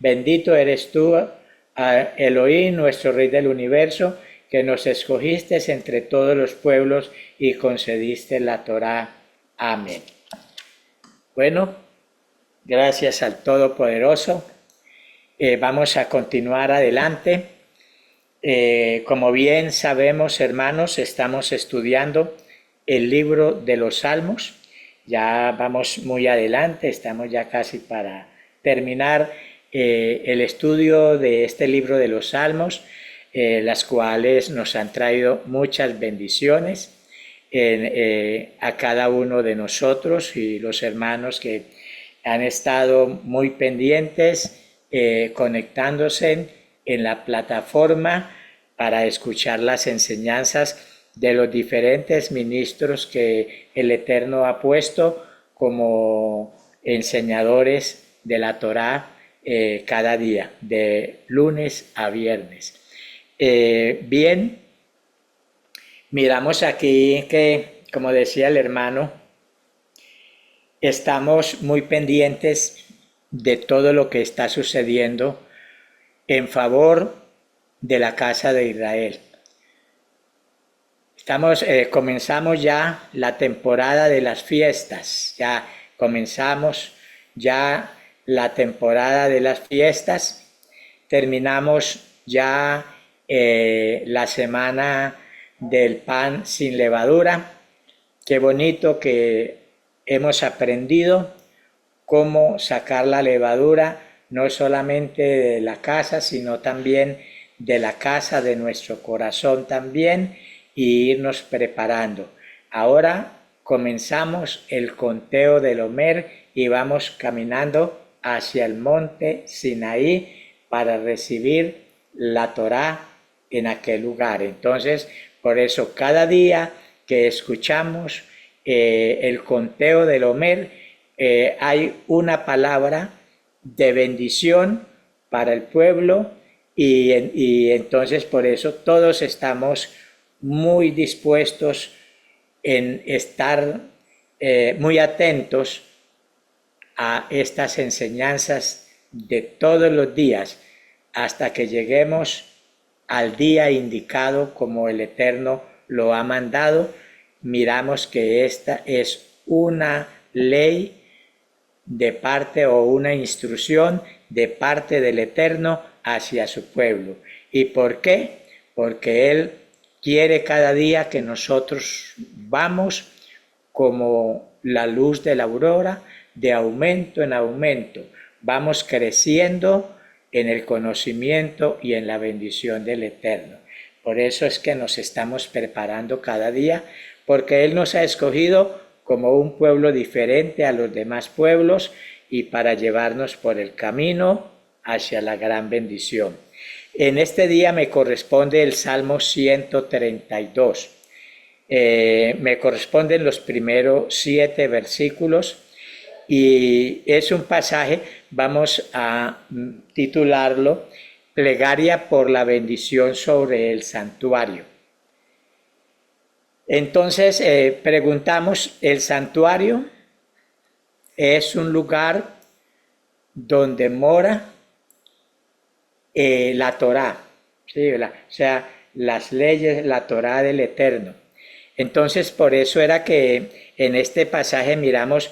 Bendito eres tú, Elohim, nuestro Rey del universo, que nos escogiste entre todos los pueblos y concediste la Torá. Amén. Bueno, gracias al Todopoderoso. Vamos a continuar adelante. Como bien sabemos, hermanos, estamos estudiando el libro de los Salmos. Ya vamos muy adelante, estamos ya casi para terminar el estudio de este libro de los Salmos, las cuales nos han traído muchas bendiciones a cada uno de nosotros y los hermanos que han estado muy pendientes, conectándose en la plataforma para escuchar las enseñanzas de los diferentes ministros que el Eterno ha puesto como enseñadores de la Torá cada día, de lunes a viernes. Bien, miramos aquí que, como decía el hermano, estamos muy pendientes de todo lo que está sucediendo en favor de la casa de Israel. Comenzamos ya la temporada de las fiestas, ya comenzamos ya la temporada de las fiestas, terminamos ya la semana del pan sin levadura. Qué bonito que hemos aprendido cómo sacar la levadura, no solamente de la casa, sino también de la casa de nuestro corazón también, y irnos preparando. Ahora comenzamos el conteo del Omer y vamos caminando hacia el monte Sinaí para recibir la Torá en aquel lugar. Entonces, por eso cada día que escuchamos el conteo del Omer, hay una palabra de bendición para el pueblo y entonces por eso todos estamos muy dispuestos en estar muy atentos a estas enseñanzas de todos los días hasta que lleguemos al día indicado como el Eterno lo ha mandado. Miramos que esta es una ley de parte o una instrucción de parte del Eterno hacia su pueblo. ¿Y por qué? Porque Él quiere cada día que nosotros vamos como la luz de la aurora, de aumento en aumento. Vamos creciendo en el conocimiento y en la bendición del Eterno. Por eso es que nos estamos preparando cada día, porque Él nos ha escogido como un pueblo diferente a los demás pueblos y para llevarnos por el camino hacia la gran bendición. En este día me corresponde el Salmo 132. Me corresponden los primeros 7 versículos y es un pasaje, vamos a titularlo, Plegaria por la bendición sobre el santuario. Entonces preguntamos, ¿el santuario es un lugar donde mora la Torá? ¿Sí? O sea, las leyes, la Torá del Eterno. Entonces, por eso era que en este pasaje miramos,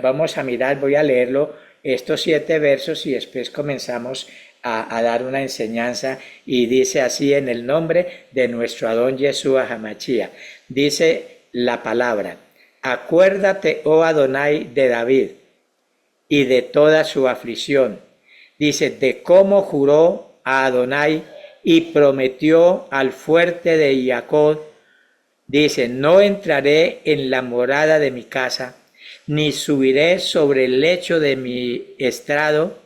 vamos a mirar, voy a leerlo, estos 7 versos y después comenzamos a dar una enseñanza y dice así en el nombre de nuestro Adón Yeshua Hamashia. Dice la palabra, acuérdate, oh Adonai, de David y de toda su aflicción. Dice, de cómo juró a Adonai y prometió al fuerte de Jacob. Dice, no entraré en la morada de mi casa, ni subiré sobre el lecho de mi estrado,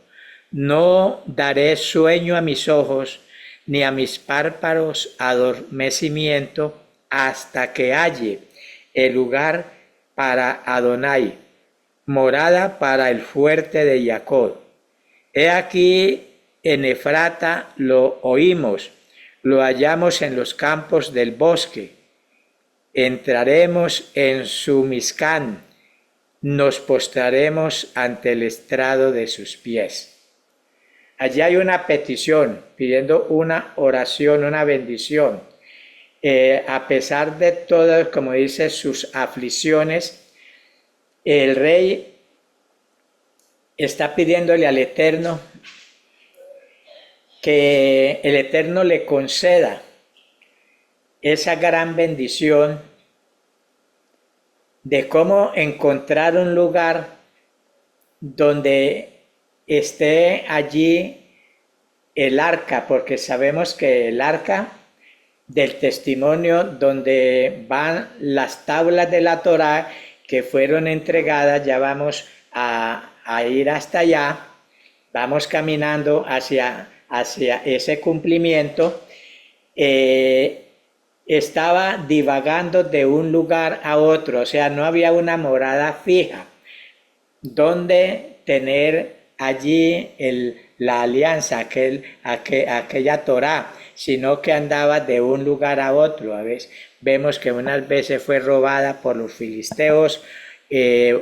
no daré sueño a mis ojos, ni a mis párpados adormecimiento, hasta que halle el lugar para Adonai, morada para el fuerte de Jacob. He aquí en Efrata lo oímos, lo hallamos en los campos del bosque. Entraremos en su Mizcán, nos postraremos ante el estrado de sus pies. allí hay una petición pidiendo una oración, una bendición. A pesar de todas, como dice, sus aflicciones, el rey está pidiéndole al Eterno que el Eterno le conceda esa gran bendición de cómo encontrar un lugar donde esté allí el arca, porque sabemos que el arca del testimonio, donde van las tablas de la Torá que fueron entregadas, ya vamos a ir hasta allá, vamos caminando hacia ese cumplimiento. Estaba divagando de un lugar a otro, o sea, no había una morada fija donde tener allí la alianza, aquella Torá, sino que andaba de un lugar a otro. A veces vemos que unas veces fue robada por los filisteos,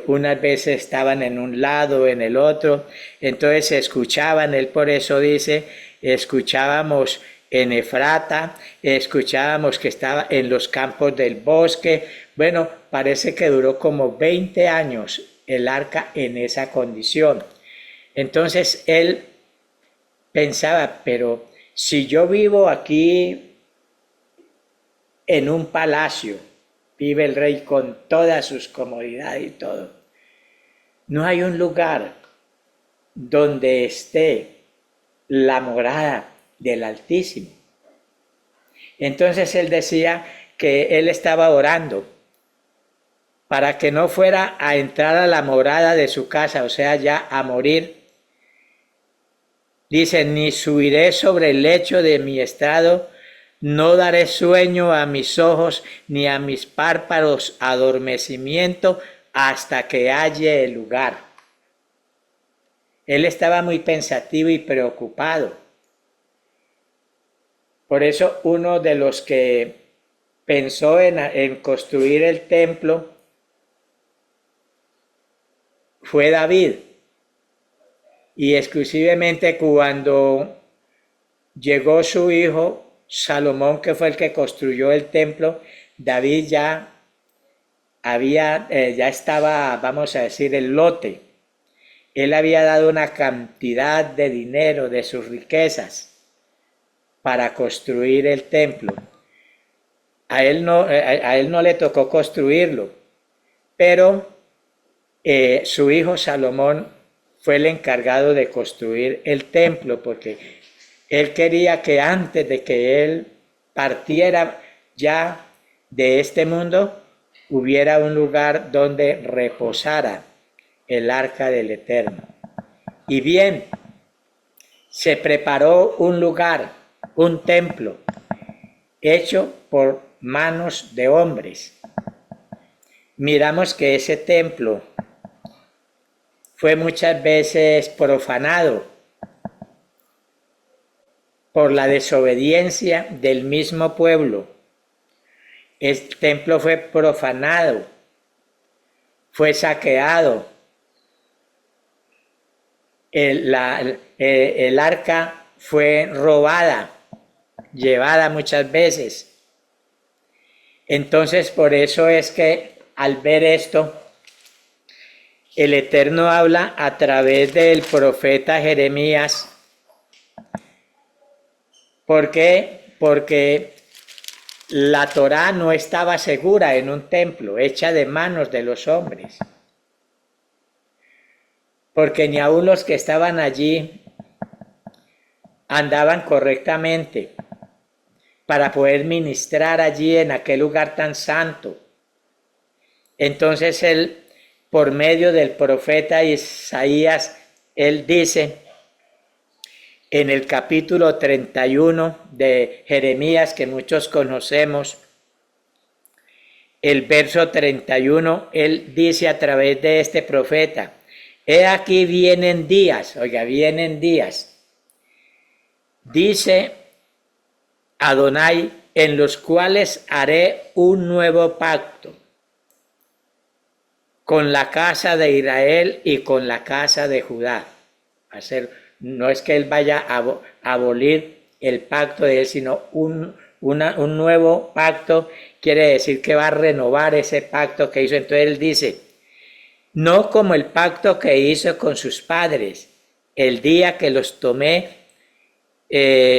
unas veces estaban en un lado, en el otro, entonces se escuchaban, él por eso dice, escuchábamos en Efrata, escuchábamos que estaba en los campos del bosque. Bueno, parece que duró como 20 años el arca en esa condición. Entonces él pensaba, pero si yo vivo aquí en un palacio, vive el rey con todas sus comodidades y todo, no hay un lugar donde esté la morada del Altísimo. Entonces él decía que él estaba orando para que no fuera a entrar a la morada de su casa, o sea, ya a morir. Dice, ni subiré sobre el lecho de mi estrado, no daré sueño a mis ojos, ni a mis párpados adormecimiento, hasta que halle el lugar. Él estaba muy pensativo y preocupado. Por eso uno de los que pensó en construir el templo fue David. Y exclusivamente cuando llegó su hijo Salomón, que fue el que construyó el templo, David ya estaba, vamos a decir, el lote. Él había dado una cantidad de dinero de sus riquezas para construir el templo. A él no le tocó construirlo, pero su hijo Salomón fue el encargado de construir el templo, porque él quería que antes de que él partiera ya de este mundo, hubiera un lugar donde reposara el arca del Eterno. Y bien, se preparó un lugar, un templo, hecho por manos de hombres. Miramos que ese templo fue muchas veces profanado por la desobediencia del mismo pueblo. El templo fue profanado, fue saqueado. El arca fue robada, llevada muchas veces. Entonces, por eso es que al ver esto, el Eterno habla a través del profeta Jeremías. ¿Por qué? Porque la Torá no estaba segura en un templo, hecha de manos de los hombres. Porque ni aun los que estaban allí andaban correctamente para poder ministrar allí en aquel lugar tan santo. Entonces él, por medio del profeta Isaías, él dice en el capítulo 31 de Jeremías, que muchos conocemos, el verso 31, él dice a través de este profeta, he aquí vienen días, oiga, vienen días, dice Adonai, en los cuales haré un nuevo pacto con la casa de Israel y con la casa de Judá. Va a ser no es que él vaya a abolir el pacto de él, sino un nuevo pacto. Quiere decir que va a renovar ese pacto que hizo. Entonces él dice, no como el pacto que hizo con sus padres, el día que los tomé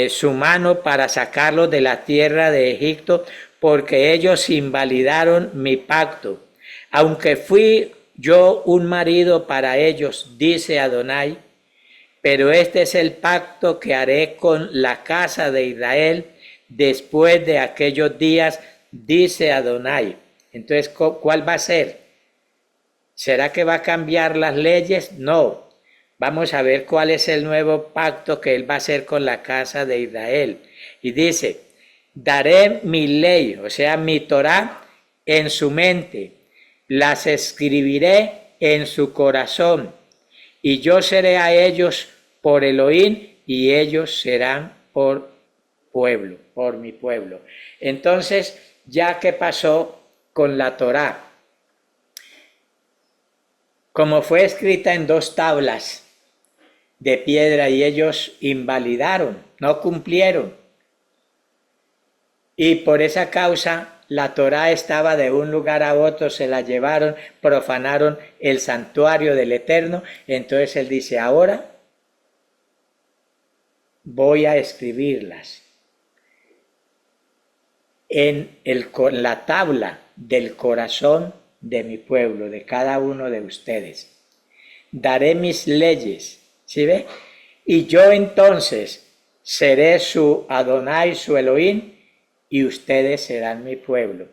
su mano para sacarlos de la tierra de Egipto, porque ellos invalidaron mi pacto. Aunque fui yo un marido para ellos, dice Adonai, pero este es el pacto que haré con la casa de Israel después de aquellos días, dice Adonai. Entonces, ¿cuál va a ser? ¿Será que va a cambiar las leyes? No. Vamos a ver cuál es el nuevo pacto que él va a hacer con la casa de Israel. Y dice, daré mi ley, o sea, mi Torá, en su mente, las escribiré en su corazón, y yo seré a ellos por Elohim, y ellos serán por pueblo, por mi pueblo. Entonces, ya que pasó con la Torá, como fue escrita en 2 tablas de piedra y ellos invalidaron, no cumplieron. Y por esa causa la Torá estaba de un lugar a otro, se la llevaron, profanaron el santuario del Eterno. Entonces él dice, ahora voy a escribirlas en la tabla del corazón de mi pueblo, de cada uno de ustedes. Daré mis leyes, ¿sí ve? Y yo entonces seré su Adonai, su Elohim, y ustedes serán mi pueblo.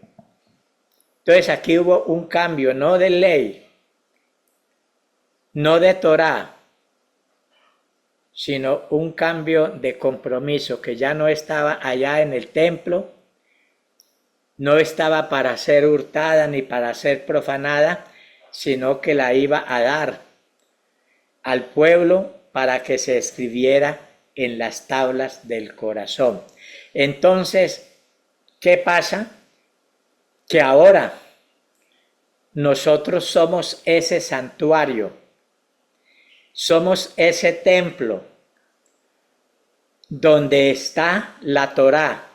Entonces aquí hubo un cambio, no de ley, no de Torá, sino un cambio de compromiso, que ya no estaba allá en el templo, no estaba para ser hurtada ni para ser profanada, sino que la iba a dar al pueblo para que se escribiera en las tablas del corazón. Entonces, ¿qué pasa? Que ahora nosotros somos ese santuario, somos ese templo donde está la Torá,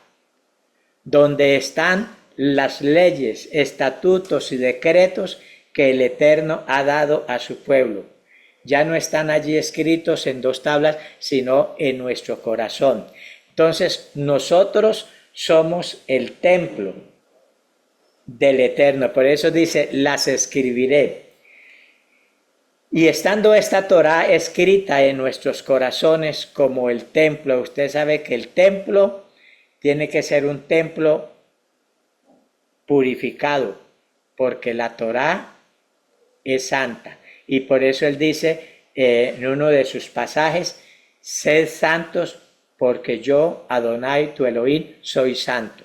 donde están las leyes, estatutos y decretos que el Eterno ha dado a su pueblo. Ya no están allí escritos en 2 tablas, sino en nuestro corazón. Entonces, nosotros somos el templo del Eterno. Por eso dice, las escribiré. Y estando esta Torá escrita en nuestros corazones como el templo, usted sabe que el templo tiene que ser un templo purificado, porque la Torá es santa. Y por eso él dice en uno de sus pasajes, sed santos porque yo, Adonai, tu Elohim, soy santo.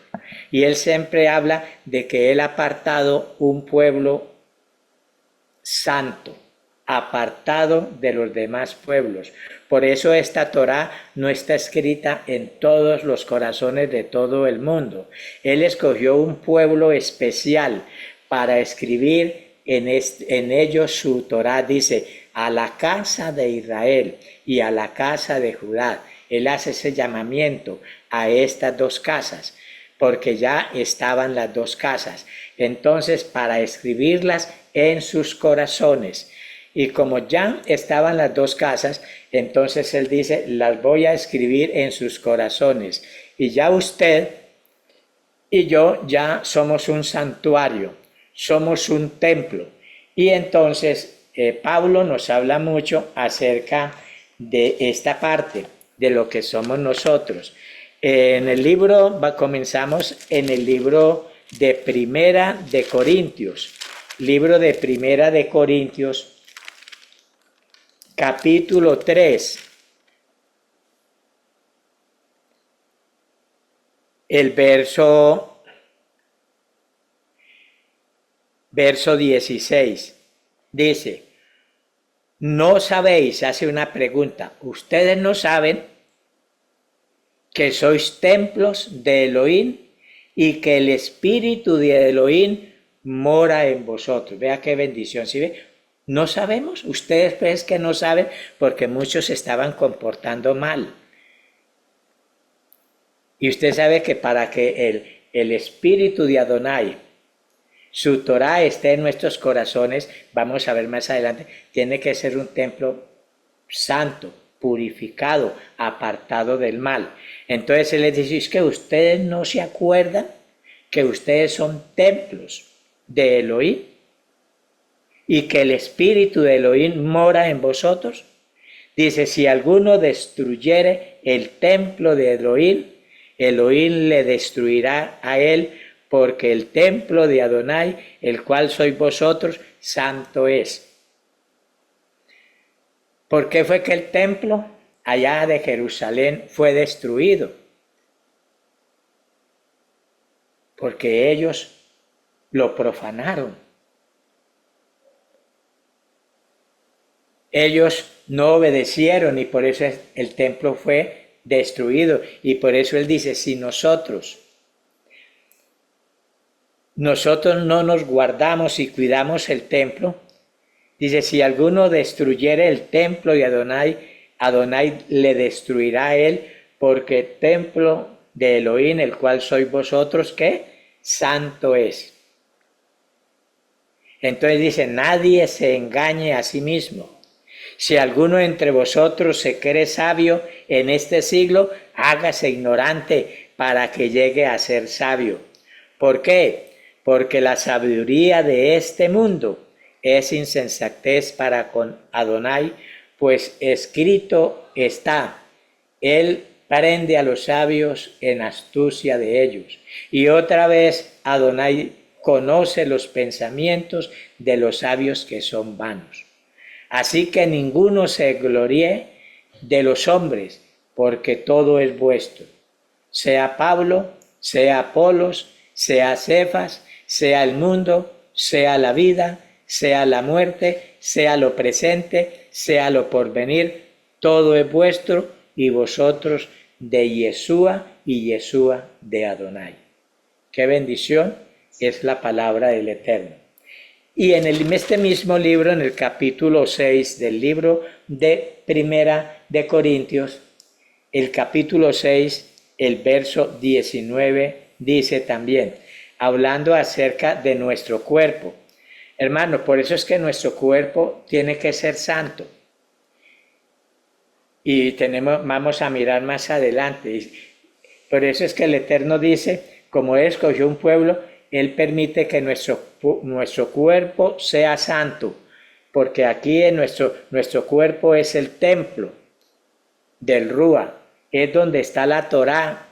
Y él siempre habla de que él ha apartado un pueblo santo, apartado de los demás pueblos. Por eso esta Torá no está escrita en todos los corazones de todo el mundo. Él escogió un pueblo especial para escribir en ellos su Torá. Dice, a la casa de Israel y a la casa de Judá. Él hace ese llamamiento a estas 2 casas, porque ya estaban las 2 casas. Entonces, para escribirlas en sus corazones. Y como ya estaban las 2 casas, entonces él dice, las voy a escribir en sus corazones. Y ya usted y yo ya somos un santuario, somos un templo. Y entonces Pablo nos habla mucho acerca de esta parte, de lo que somos nosotros. En el libro, comenzamos en el libro de Primera de Corintios. Libro de Primera de Corintios, capítulo 3. El verso 16. Dice, no sabéis, hace una pregunta, ustedes no saben que sois templos de Elohim y que el Espíritu de Elohim mora en vosotros. Vea qué bendición, ¿sí ve? No sabemos, ustedes pues que no saben porque muchos se estaban comportando mal. Y usted sabe que para que el espíritu de Adonai, su Torah esté en nuestros corazones, vamos a ver más adelante, tiene que ser un templo santo, purificado, apartado del mal. Entonces él les dice, es que ustedes no se acuerdan que ustedes son templos de Elohim y que el espíritu de Elohim mora en vosotros. Dice, si alguno destruyere el templo de Elohim, Elohim le destruirá a él, porque el templo de Adonai, el cual sois vosotros, santo es. ¿Por qué fue que el templo allá de Jerusalén fue destruido? Porque ellos lo profanaron. Ellos no obedecieron y por eso el templo fue destruido. Y por eso él dice, si nosotros no nos guardamos y cuidamos el templo, dice, si alguno destruyere el templo de Adonai, Adonai le destruirá a él, porque el templo de Elohim, el cual sois vosotros, ¿qué? Santo es. Entonces dice, nadie se engañe a sí mismo. Si alguno entre vosotros se cree sabio en este siglo, hágase ignorante para que llegue a ser sabio. ¿Por qué? Porque la sabiduría de este mundo es insensatez para con Adonai, pues escrito está, él prende a los sabios en astucia de ellos. Y otra vez Adonai conoce los pensamientos de los sabios que son vanos. Así que ninguno se gloríe de los hombres, porque todo es vuestro. Sea Pablo, sea Apolos, sea Cefas, sea el mundo, sea la vida, sea la muerte, sea lo presente, sea lo porvenir, todo es vuestro y vosotros de Yeshua y Yeshua de Adonai. Qué bendición es la palabra del Eterno. Y en este mismo libro, en el capítulo 6 del libro de Primera de Corintios, el capítulo 6, el verso 19, dice también, hablando acerca de nuestro cuerpo. Hermano, por eso es que nuestro cuerpo tiene que ser santo. Y vamos a mirar más adelante. Por eso es que el Eterno dice, como Él escogió un pueblo, Él permite que nuestro cuerpo sea santo, porque aquí en nuestro cuerpo es el templo del Rúa, es donde está la Torá,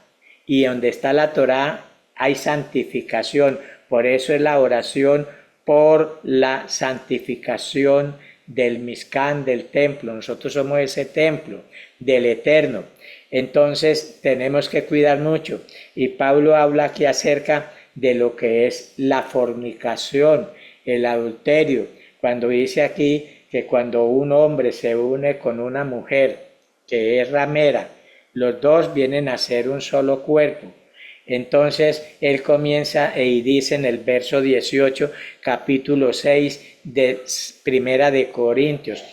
y donde está la Torá hay santificación. Por eso es la oración por la santificación del Mishkan, del templo. Nosotros somos ese templo del Eterno. Entonces tenemos que cuidar mucho. Y Pablo habla aquí acerca de lo que es la fornicación, el adulterio. Cuando dice aquí que cuando un hombre se une con una mujer que es ramera, los dos vienen a ser un solo cuerpo. Entonces él comienza y dice en el verso 18, capítulo 6 de Primera de Corintios,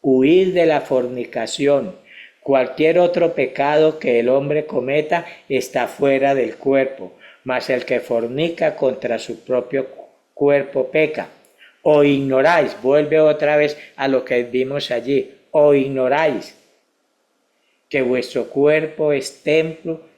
huid de la fornicación. Cualquier otro pecado que el hombre cometa está fuera del cuerpo, mas el que fornica contra su propio cuerpo peca. O ignoráis, vuelve otra vez a lo que vimos allí, o ignoráis que vuestro cuerpo es templo